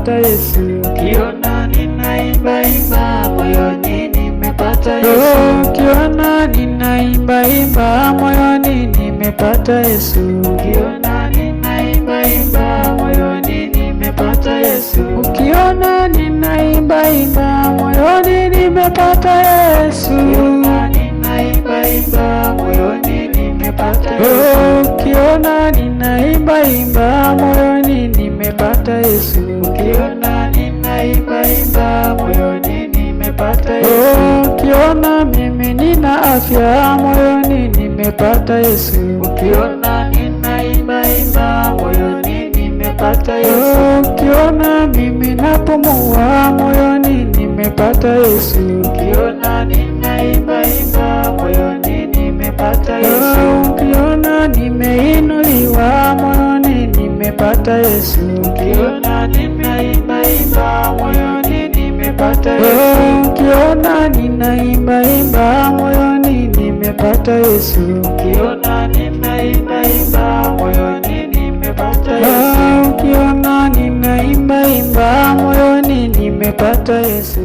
nimepata Yesu. Ukiona ninaimba imba moyoni nimepata Yesu. Ukiona ninaimba imba moyoni nimepata Yesu. Ukiona ninaimba imba moyoni nimepata Yesu. Ukiona ninaimba imba moyoni nimepata Yesu. Ukiona ninaimba imba moyoni nimepata Yesu. Ukiona ninaimba imba moyoni nimepata Yesu. Ukiona ninaimba imba moyoni nimepata Yesu. Ukiona mimi nina afya moyoni nimepata Yesu. Ukiona ninaimba imba moyoni nimepata Yesu. Ukiona mimi napumua moyoni nimepata Yesu. Ukiona ninaimba imba moyoni nimepata Yesu. Ukiona nimeinuliwa moyoni nimepata Yesu. Ukiona ninaimba imba moyoni nimepata Yesu. Ukiona ninaimba imba moyoni nimepata Yesu. Ukiona ninaimba imba moyoni nimepata Yesu. Ukiona ninaimba imba moyoni nimepata Yesu.